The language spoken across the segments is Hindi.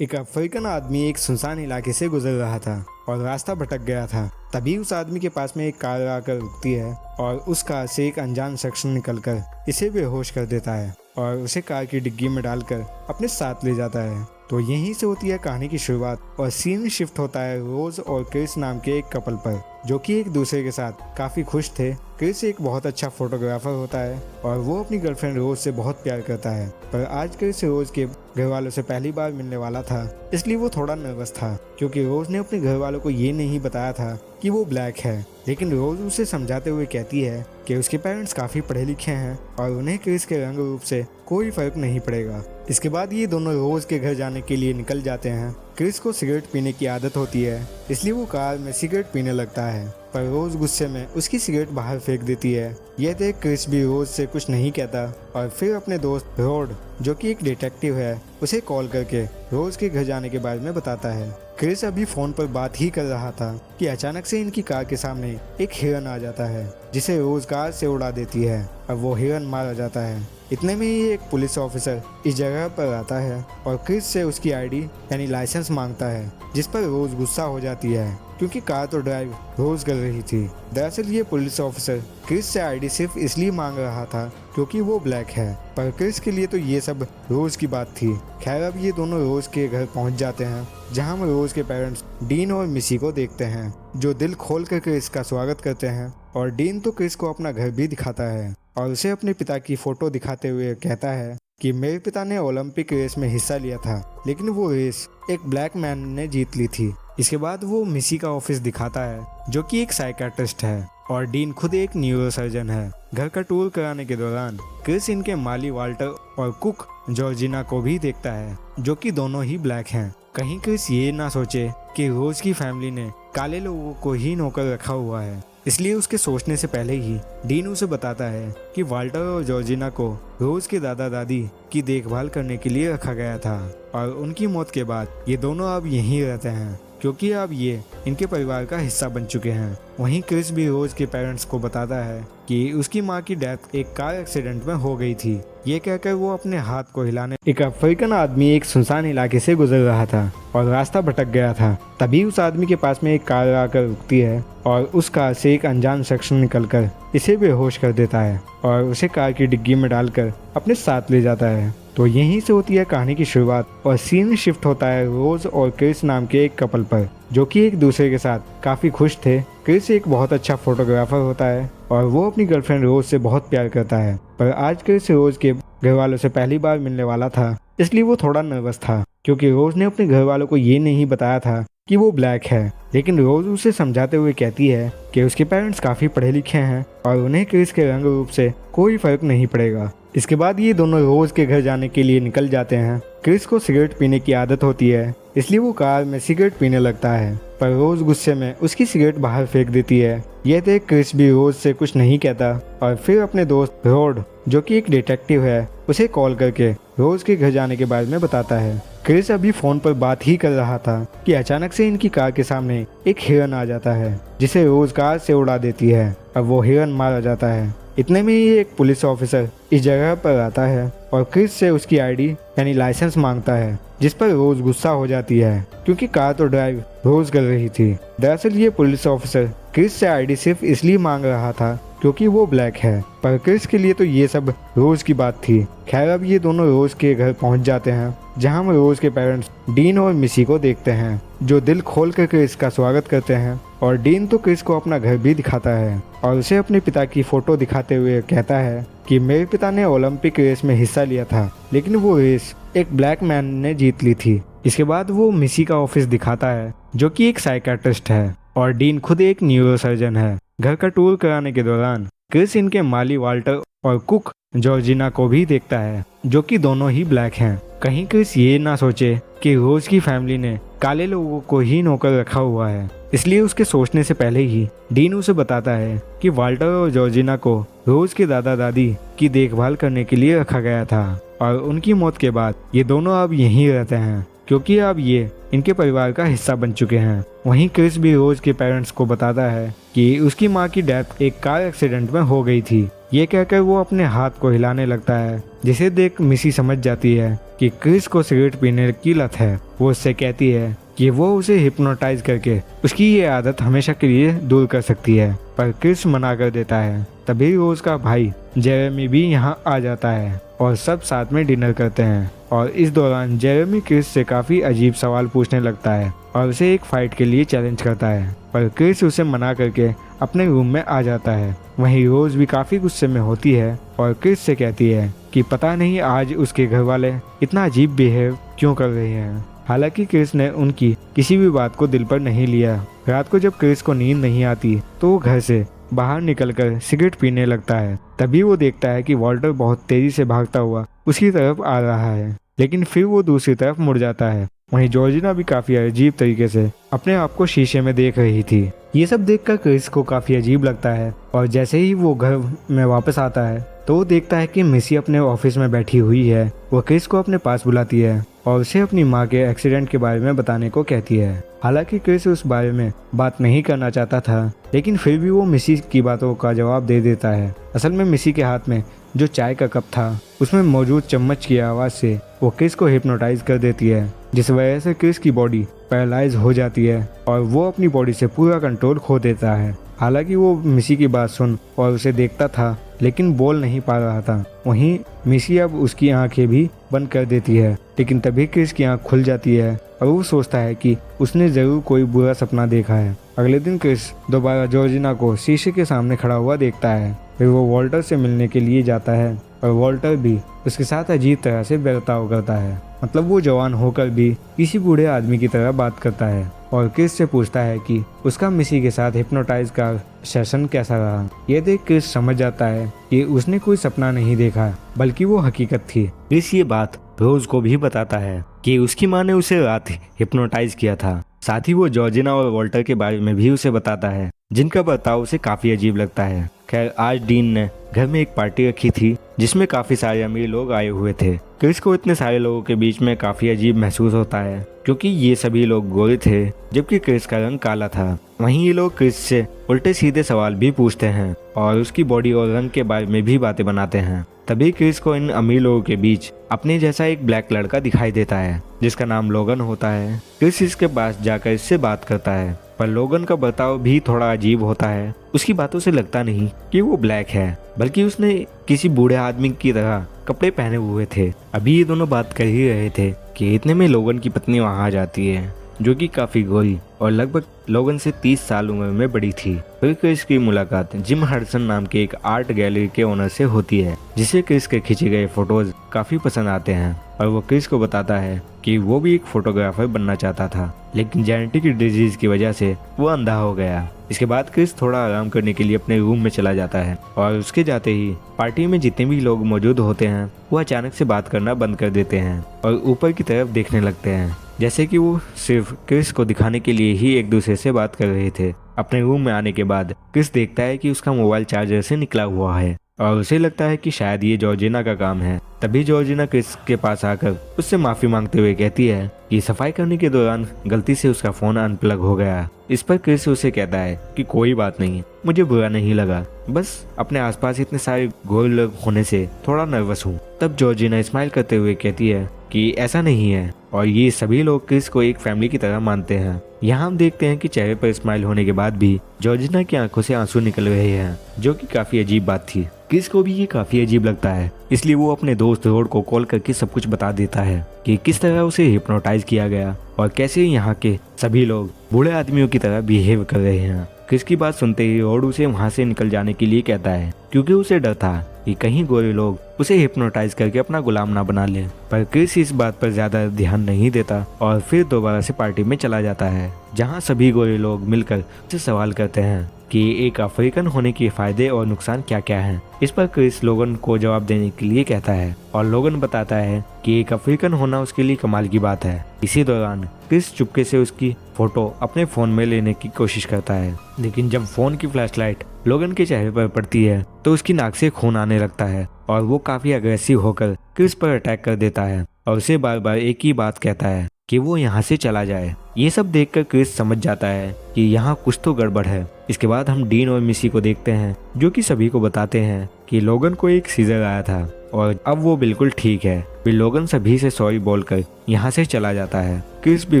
एक अफ्रीकन आदमी एक सुनसान इलाके से गुजर रहा था और रास्ता भटक गया था। तभी उस आदमी के पास में एक कार आकर रुकती है और उस कार से एक अनजान शख्स निकलकर इसे बेहोश कर देता है और उसे कार की डिग्गी में डालकर अपने साथ ले जाता है। तो यहीं से होती है कहानी की शुरुआत और सीन शिफ्ट होता है रोज और क्रिस नाम के एक कपल पर, जो कि एक दूसरे के साथ काफी खुश थे। क्रिस एक बहुत अच्छा फोटोग्राफर होता है और वो अपनी गर्लफ्रेंड रोज से बहुत प्यार करता है, पर आज क्रिस रोज के घर वालों से पहली बार मिलने वाला था, इसलिए वो थोड़ा नर्वस था क्योंकि रोज ने अपने घर वालों को ये नहीं बताया था कि वो ब्लैक है। लेकिन रोज उसे समझाते हुए कहती है कि उसके पेरेंट्स काफी पढ़े लिखे हैं और उन्हें क्रिस के रंग रूप से कोई फर्क नहीं पड़ेगा। इसके बाद ये दोनों रोज के घर जाने के लिए निकल जाते हैं। क्रिस को सिगरेट पीने की आदत होती है, इसलिए वो कार में सिगरेट पीने लगता है, पर रोज गुस्से में उसकी सिगरेट बाहर फेंक देती है। यह देख क्रिस भी रोज से कुछ नहीं कहता और फिर अपने दोस्त रॉड, जो कि एक डिटेक्टिव है, उसे कॉल करके रोज के घर जाने के बारे में बताता है। क्रिस अभी फोन पर बात ही कर रहा था कि अचानक से इनकी कार के सामने एक हिरन आ जाता है, जिसे रोज कार से उड़ा देती है और वो हिरन मारा जाता है। इतने में ही एक पुलिस ऑफिसर इस जगह पर आता है और क्रिस से उसकी आईडी यानी लाइसेंस मांगता है, जिस पर रोज गुस्सा हो जाती है क्योंकि कार तो ड्राइव रोज कर रही थी। दरअसल ये पुलिस ऑफिसर क्रिस से आईडी सिर्फ इसलिए मांग रहा था क्योंकि वो ब्लैक है, पर क्रिस के लिए तो ये सब रोज की बात थी। खैर अब ये दोनों रोज के घर पहुंच जाते हैं, जहां हम रोज के पेरेंट्स डीन और मिसी को देखते हैं, जो दिल खोल कर क्रिस का स्वागत करते हैं। और डीन तो क्रिस को अपना घर भी दिखाता है और उसे अपने पिता की फोटो दिखाते हुए कहता है कि मेरे पिता ने ओलंपिक रेस में हिस्सा लिया था, लेकिन वो रेस एक ब्लैक मैन ने जीत ली थी। इसके बाद वो मिसी का ऑफिस दिखाता है, जो कि एक साइकियाट्रिस्ट है और डीन खुद एक न्यूरोसर्जन है। घर का टूर कराने के दौरान क्रिस इनके माली वाल्टर और कुक जॉर्जिना को भी देखता है, जो कि दोनों ही ब्लैक हैं। कहीं क्रिस ये ना सोचे कि रोज की फैमिली ने काले लोगों को ही नौकर रखा हुआ है, इसलिए उसके सोचने से पहले ही डीन उसे बताता है कि वाल्टर और जॉर्जिना को रोज के दादा दादी की देखभाल करने के लिए रखा गया था और उनकी मौत के बाद ये दोनों अब यहीं रहते हैं क्योंकि अब ये इनके परिवार का हिस्सा बन चुके हैं। वहीं क्रिस भी रोज के पेरेंट्स को बताता है कि उसकी मां की डेथ एक कार एक्सीडेंट में हो गई थी। ये कहकर वो अपने हाथ को हिलाने एक अफ्रीकन आदमी एक सुनसान इलाके से गुजर रहा था और रास्ता भटक गया था। तभी उस आदमी के पास में एक कार आकर रुकती है और उस कार से एक अनजान शख्स निकलकर इसे बेहोश कर देता है और उसे कार की डिग्गी में डालकर अपने साथ ले जाता है। तो यहीं से होती है कहानी की शुरुआत और सीन शिफ्ट होता है रोज और क्रिस नाम के एक कपल पर, जो कि एक दूसरे के साथ काफी खुश थे। क्रिस एक बहुत अच्छा फोटोग्राफर होता है और वो अपनी गर्लफ्रेंड रोज से बहुत प्यार करता है, पर आज क्रिस रोज के घर वालों से पहली बार मिलने वाला था, इसलिए वो थोड़ा नर्वस था क्योंकि रोज ने अपने घर वालों को ये नहीं बताया था कि वो ब्लैक है। लेकिन रोज उसे समझाते हुए कहती है कि उसके पेरेंट्स काफी पढ़े लिखे हैं और उन्हें क्रिस के रंग रूप से कोई फर्क नहीं पड़ेगा। इसके बाद ये दोनों रोज के घर जाने के लिए निकल जाते हैं। क्रिस को सिगरेट पीने की आदत होती है, इसलिए वो कार में सिगरेट पीने लगता है, पर रोज गुस्से में उसकी सिगरेट बाहर फेंक देती है। यह देख क्रिस भी रोज से कुछ नहीं कहता और फिर अपने दोस्त रॉड, जो कि एक डिटेक्टिव है, उसे कॉल करके रोज के घर जाने के बारे में बताता है। क्रिस अभी फोन पर बात ही कर रहा था कि अचानक से इनकी कार के सामने एक हिरन आ जाता है, जिसे रोज कार से उड़ा देती है और वो हिरन मारा जाता है। इतने में ही एक पुलिस ऑफिसर इस जगह पर आता है और क्रिस से उसकी आईडी यानी लाइसेंस मांगता है, जिस पर रोज गुस्सा हो जाती है क्योंकि कार तो ड्राइव रोज कर रही थी। दरअसल ये पुलिस ऑफिसर क्रिस से आईडी सिर्फ इसलिए मांग रहा था क्योंकि वो ब्लैक है, पर क्रिस के लिए तो ये सब रोज की बात थी। खैर अब ये दोनों रोज के घर पहुंच जाते हैं, जहां हम रोज के पेरेंट्स डीन और मिसी को देखते हैं, जो दिल खोल कर क्रिस का स्वागत करते हैं। और डीन तो क्रिस को अपना घर भी दिखाता है और उसे अपने पिता की फोटो दिखाते हुए कहता है कि मेरे पिता ने ओलंपिक रेस में हिस्सा लिया था, लेकिन वो रेस एक ब्लैक मैन ने जीत ली थी। इसके बाद वो मिसी का ऑफिस दिखाता है, जो कि एक साइकियाट्रिस्ट है और डीन खुद एक न्यूरोसर्जन है। घर का टूर कराने के दौरान क्रिस इनके माली वाल्टर और कुक जॉर्जिना को भी देखता है, जो कि दोनों ही ब्लैक हैं। कहीं क्रिस ये ना सोचे कि रोज की फैमिली ने काले लोगों को ही नौकर रखा हुआ है, इसलिए उसके सोचने से पहले ही डीन उसे बताता है कि वाल्टर और जॉर्जिना को रोज के दादा दादी की देखभाल करने के लिए रखा गया था और उनकी मौत के बाद ये दोनों अब यहीं रहते हैं क्योंकि अब ये इनके परिवार का हिस्सा बन चुके हैं। वहीं क्रिस भी रोज के पेरेंट्स को बताता है कि उसकी माँ की डेथ एक कार एक्सीडेंट में हो गई थी। ये कहकर वो अपने हाथ को हिलाने लगता है, जिसे देख मिसी समझ जाती है कि क्रिस को सिगरेट पीने की लत है। वो उससे कहती है कि वो उसे हिप्नोटाइज करके उसकी ये आदत हमेशा के लिए दूर कर सकती है, पर क्रिस मना कर देता है। तभी रोज का भाई जेरेमी भी यहाँ आ जाता है और सब साथ में डिनर करते हैं। और इस दौरान जेरेमी क्रिस से काफी अजीब सवाल पूछने लगता है और उसे एक फाइट के लिए चैलेंज करता है, पर क्रिस उसे मना करके अपने रूम में आ जाता है। वहीं रोज भी काफी गुस्से में होती है और क्रिस से कहती है कि पता नहीं आज उसके घर वाले इतना अजीब बिहेव क्यों कर रहे हैं। हालांकि क्रिस ने उनकी किसी भी बात को दिल पर नहीं लिया। रात को जब क्रिस को नींद नहीं आती तो वो घर से बाहर निकलकर सिगरेट पीने लगता है। तभी वो देखता है कि वॉल्टर बहुत तेजी से भागता हुआ उसकी तरफ आ रहा है, लेकिन फिर वो दूसरी तरफ मुड़ जाता है। वहीं जॉर्जिना भी काफी अजीब तरीके से अपने आप को शीशे में देख रही थी। ये सब देखकर क्रिस को काफी अजीब लगता है और जैसे ही वो घर में वापस आता है तो वो देखता है कि मिसी अपने ऑफिस में बैठी हुई है। वो क्रिस को अपने पास बुलाती है और उसे अपनी माँ के एक्सीडेंट के बारे में बताने को कहती है। हालांकि क्रिस उस बारे में बात नहीं करना चाहता था, लेकिन फिर भी वो मिसी की बातों का जवाब दे देता है। असल में मिसी के हाथ में जो चाय का कप था उसमें मौजूद चम्मच की आवाज़ से वो क्रिस को हिप्नोटाइज कर देती है, जिस वजह से क्रिस की बॉडी पैरालाइज हो जाती है और वो अपनी बॉडी से पूरा कंट्रोल खो देता है। हालांकि वो मिसी की बात सुन और उसे देखता था, लेकिन बोल नहीं पा रहा था। वहीं मिसी अब उसकी आंखें भी बंद कर देती है, लेकिन तभी क्रिस की आंख खुल जाती है और वो सोचता है कि उसने जरूर कोई बुरा सपना देखा है। अगले दिन क्रिस दोबारा जॉर्जिना को शीशे के सामने खड़ा हुआ देखता है। फिर वो वॉल्टर से मिलने के लिए जाता है और वॉल्टर भी उसके साथ अजीब तरह से बर्ताव करता है। मतलब वो जवान होकर भी किसी बूढ़े आदमी की तरह बात करता है और क्रिस से पूछता है कि उसका मिसी के साथ हिप्नोटाइज का सेशन कैसा रहा। ये देख क्रिस समझ जाता है कि उसने कोई सपना नहीं देखा, बल्कि वो हकीकत थी। क्रिस ये बात रोज को भी बताता है कि उसकी माँ ने उसे रात हिप्नोटाइज किया था। साथ ही वो जॉर्जिना और वॉल्टर के बारे में भी उसे बताता है, जिनका बर्ताव उसे काफी अजीब लगता है। खैर, आज डीन ने घर में एक पार्टी रखी थी जिसमें काफी सारे अमीर लोग आए हुए थे। क्रिस को इतने सारे लोगों के बीच में काफी अजीब महसूस होता है, क्योंकि ये सभी लोग गोरे थे जबकि क्रिस का रंग काला था। वहीं ये लोग क्रिस से उल्टे सीधे सवाल भी पूछते हैं और उसकी बॉडी और रंग के बारे में भी बातें बनाते हैं। तभी क्रिस को इन अमीर लोगों के बीच अपने जैसा एक ब्लैक लड़का दिखाई देता है जिसका नाम लोगन होता है। क्रिस इसके पास जाकर इससे बात करता है, पर लोगन का बर्ताव भी थोड़ा अजीब होता है। उसकी बातों से लगता नहीं कि वो ब्लैक है, बल्कि उसने किसी बूढ़े आदमी की तरह कपड़े पहने हुए थे। अभी ये दोनों बात कर ही रहे थे कि इतने में लोगन की पत्नी वहां आ जाती है, जो कि काफी गोरी और लगभग लोगन से 30 साल उम्र में बड़ी थी। फिर क्रिस की मुलाकात जिम हडसन नाम के एक आर्ट गैलरी के ओनर से होती है, जिसे क्रिस के खींचे गए फोटोज काफी पसंद आते हैं और वो क्रिस को बताता है कि वो भी एक फोटोग्राफर बनना चाहता था, लेकिन जेनेटिक डिजीज की वजह से वो अंधा हो गया। इसके बाद क्रिस थोड़ा आराम करने के लिए अपने रूम में चला जाता है और उसके जाते ही पार्टी में जितने भी लोग मौजूद होते हैं वो अचानक से बात करना बंद कर देते हैं और ऊपर की तरफ देखने लगते हैं, जैसे कि वो सिर्फ क्रिस को दिखाने के लिए ही एक दूसरे से बात कर रहे थे। अपने रूम में आने के बाद क्रिस देखता है कि उसका मोबाइल चार्जर से निकला हुआ है और उसे लगता है कि शायद ये जॉर्जिना का काम है। तभी जॉर्जिना क्रिस के पास आकर उससे माफी मांगते हुए कहती है कि सफाई करने के दौरान गलती से उसका फोन अनप्लग हो गया। इस पर क्रिस उसे कहता है कि कोई बात नहीं, मुझे बुरा नहीं लगा, बस अपने आसपास इतने सारे गोरे लोग होने से थोड़ा नर्वस हूँ। तब जॉर्जिना स्माइल करते हुए कहती है कि ऐसा नहीं है और ये सभी लोग क्रिस को एक फैमिली की तरह मानते हैं। यहाँ हम देखते हैं कि चेहरे पर स्माइल होने के बाद भी जॉर्जिना की आंखों से आंसू निकल रहे हैं, जो कि काफी अजीब बात थी। क्रिस को भी ये काफी अजीब लगता है, इसलिए वो अपने दोस्त रोड को कॉल करके सब कुछ बता देता है कि किस तरह उसे हिप्नोटाइज किया गया और कैसे यहाँ के सभी लोग बूढ़े आदमियों की तरह बिहेव कर रहे हैं। क्रिस की बात सुनते ही रोड उसे वहाँ से निकल जाने के लिए कहता है, क्योंकि उसे डर था कि कहीं गोरे लोग उसे हिप्नोटाइज करके अपना गुलाम ना बना ले। पर क्रिस इस बात पर ज्यादा ध्यान नहीं देता और फिर दोबारा से पार्टी में चला जाता है, जहाँ सभी गोरे लोग मिलकर उससे सवाल करते हैं कि एक अफ्रीकन होने के फायदे और नुकसान क्या क्या हैं। इस पर क्रिस लोगन को जवाब देने के लिए कहता है और लोगन बताता है कि एक अफ्रीकन होना उसके लिए कमाल की बात है। इसी दौरान क्रिस चुपके से उसकी फोटो अपने फोन में लेने की कोशिश करता है, लेकिन जब फोन की फ्लैशलाइट लोगन के चेहरे पर पड़ती है तो उसकी नाक से खून आने लगता है और वो काफी अग्रेसिव होकर क्रिस पर अटैक कर देता है और उसे बार बार एक ही बात कहता है कि वो यहाँ से चला जाए। ये सब देखकर क्रिस समझ जाता है कि यहाँ कुछ तो गड़बड़ है। इसके बाद हम डीन और मिसी को देखते हैं जो कि सभी को बताते हैं कि लोगन को एक सीजर आया था और अब वो बिल्कुल ठीक है। फिर लोगन सभी से सॉरी बोलकर यहाँ से चला जाता है। क्रिस भी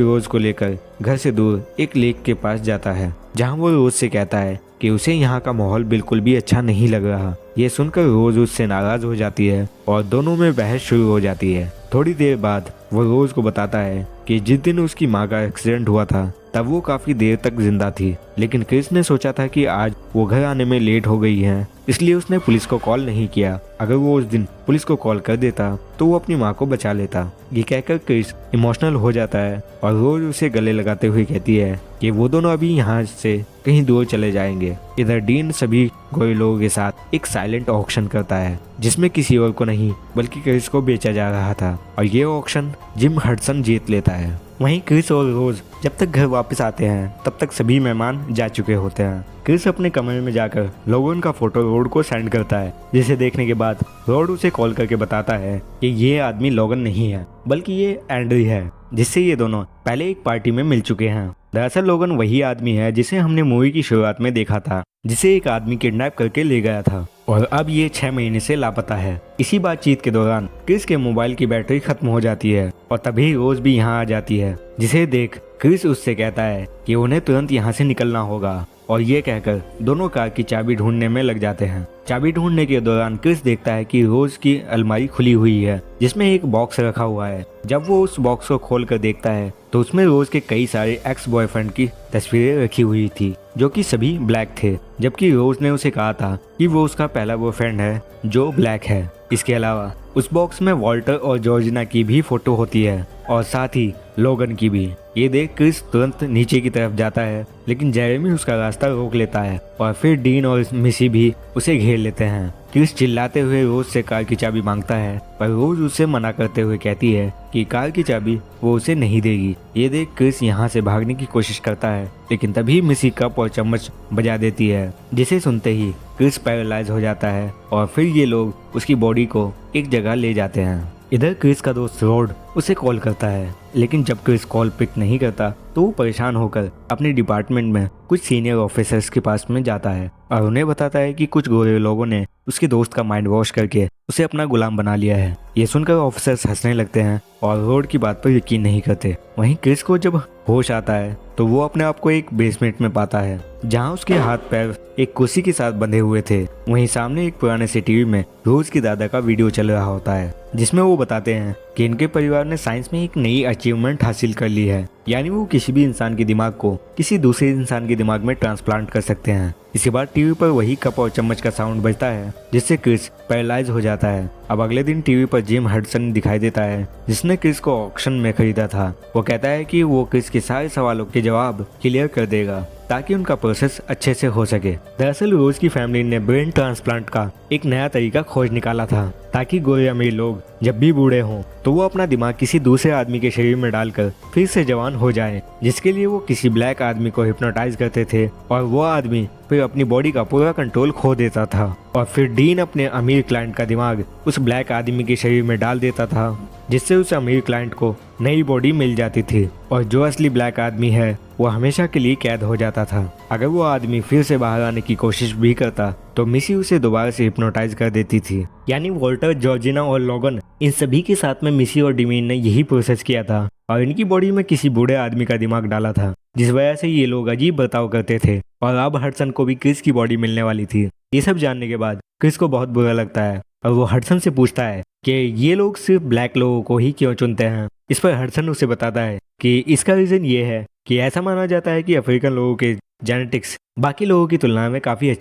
रोज को लेकर घर से दूर एक लेक के पास जाता है जहाँ वो रोज से कहता है कि उसे यहाँ का माहौल बिल्कुल भी अच्छा नहीं लग रहा। ये सुनकर रोज उससे नाराज हो जाती है और दोनों में बहस शुरू हो जाती है। थोड़ी देर बाद वो रोज को बताता है कि जिस दिन उसकी माँ का एक्सीडेंट हुआ था तब वो काफी देर तक जिंदा थी, लेकिन क्रिस ने सोचा था कि आज वो घर आने में लेट हो गई है, इसलिए उसने पुलिस को कॉल नहीं किया। अगर वो उस दिन पुलिस को कॉल कर देता तो वो अपनी माँ को बचा लेता। ये कहकर क्रिस इमोशनल हो जाता है और रोज उसे गले लगाते हुए कहती है कि वो दोनों अभी यहाँ से कहीं दूर चले जाएंगे। इधर डीन सभी गोरे लोगों के साथ एक साइलेंट ऑक्शन करता है जिसमें किसी और को नहीं बल्कि क्रिस को बेचा जा रहा था और ये ऑक्शन जिम हडसन जीत लेता है। वहीं क्रिस और रोज जब तक घर वापस आते हैं तब तक सभी मेहमान जा चुके होते हैं। क्रिस अपने कमरे में जाकर लोगन का फोटो रोड को सेंड करता है, जिसे देखने के बाद रोड उसे कॉल करके बताता है कि ये आदमी लोगन नहीं है बल्कि ये एंड्री है, जिससे ये दोनों पहले एक पार्टी में मिल चुके हैं। दरअसल लोगन वही आदमी है जिसे हमने मूवी की शुरुआत में देखा था, जिसे एक आदमी किडनैप करके ले गया था और अब ये 6 महीने से लापता है। इसी बातचीत के दौरान क्रिस के मोबाइल की बैटरी खत्म हो जाती है और तभी रोज भी यहाँ आ जाती है, जिसे देख क्रिस उससे कहता है कि उन्हें तुरंत यहाँ से निकलना होगा और ये कहकर दोनों कार की चाबी ढूंढने में लग जाते हैं। चाबी ढूंढने के दौरान क्रिस देखता है कि रोज की अलमारी खुली हुई है जिसमें एक बॉक्स रखा हुआ है। जब वो उस बॉक्स को खोलकर देखता है तो उसमें रोज के कई सारे एक्स बॉयफ्रेंड की तस्वीरें रखी हुई थी जो कि सभी ब्लैक थे, जबकि रोज ने उसे कहा था कि वो उसका पहला बॉयफ्रेंड है जो ब्लैक है। इसके अलावा उस बॉक्स में वॉल्टर और जॉर्जिना की भी फोटो होती है और साथ ही लोगन की भी। ये देख क्रिस तुरंत नीचे की तरफ जाता है, लेकिन जेरेमी उसका रास्ता रोक लेता है और फिर डीन और मिसी भी उसे घेर लेते हैं। क्रिस चिल्लाते हुए रोज से कार की चाबी मांगता है पर रोज उसे मना करते हुए कहती है कि कार की चाबी वो उसे नहीं देगी। ये देख क्रिस यहाँ से भागने की कोशिश करता है, लेकिन तभी मिसी कप और चम्मच बजा देती है, जिसे सुनते ही क्रिस पैरालाइज हो जाता है और फिर ये लोग उसकी बॉडी को एक जगह ले जाते हैं। इधर क्रिस का दोस्त रोड उसे कॉल करता है, लेकिन जब क्रिस कॉल पिक नहीं करता तो वो परेशान होकर अपने डिपार्टमेंट में कुछ सीनियर ऑफिसर्स के पास में जाता है और उन्हें बताता है कि कुछ गोरे लोगों ने उसके दोस्त का माइंड वॉश करके उसे अपना गुलाम बना लिया है। ये सुनकर ऑफिसर्स हंसने लगते हैं और रोड की बात पर यकीन नहीं करते। वहीं क्रिस को जब होश आता है तो वो अपने आप को एक बेसमेंट में पाता है जहां उसके हाथ पैर एक कुर्सी के साथ बंधे हुए थे। वहीं सामने एक पुराने से टीवी में रोज की दादा का वीडियो चल रहा होता है जिसमें वो बताते हैं कि इनके परिवार ने साइंस में एक नई अचीवमेंट हासिल कर ली है, यानी वो किसी भी इंसान के दिमाग को किसी दूसरे इंसान के दिमाग में ट्रांसप्लांट कर सकते हैं। इसके बाद टीवी पर वही कप और चम्मच का साउंड बजता है जिससे क्रिस पैरालाइज हो जाता है। अब अगले दिन टीवी पर जिम हडसन दिखाई देता है जिसने क्रिस को ऑक्शन में खरीदा था। वो कहता है कि वो क्रिस के सारे सवालों के जवाब क्लियर कर देगा ताकि उनका प्रोसेस अच्छे से हो सके। दरअसल रोज की फैमिली ने ब्रेन ट्रांसप्लांट का एक नया तरीका खोज निकाला था ताकि गोरे अमीर लोग जब भी बूढ़े हों तो वो अपना दिमाग किसी दूसरे आदमी के शरीर में डालकर फिर से जवान हो जाए, जिसके लिए वो किसी ब्लैक आदमी को हिप्नोटाइज करते थे और वो आदमी फिर अपनी बॉडी का पूरा कंट्रोल खो देता था और फिर डीन अपने अमीर क्लाइंट का दिमाग उस ब्लैक आदमी के शरीर में डाल देता था, जिससे उस अमीर क्लाइंट को नई बॉडी मिल जाती थी और जो असली ब्लैक आदमी है वो हमेशा के लिए कैद हो जाता था। अगर वो आदमी फिर से बाहर आने की कोशिश भी करता तो मिसी उसे दोबारा से हिप्नोटाइज कर देती थी। यानी वॉल्टर, जॉर्जिना और लोगन इन सभी के साथ में मिसी और डिमीन ने यही प्रोसेस किया था और इनकी बॉडी में किसी बूढ़े आदमी का दिमाग डाला था, जिस वजह से ये लोग अजीब बर्ताव करते थे और अब हडसन को भी क्रिस की बॉडी मिलने वाली थी। ये सब जानने के बाद क्रिस को बहुत बुरा लगता है और वो हडसन से पूछता है कि ये लोग सिर्फ ब्लैक लोगों को ही क्यों चुनते हैं। इस पर हडसन उसे बताता है कि इसका रीजन ये है कि ऐसा माना जाता है कि अफ्रीकन लोगों के जेनेटिक्स बाकी लोगों की तुलना में काफी अच्छे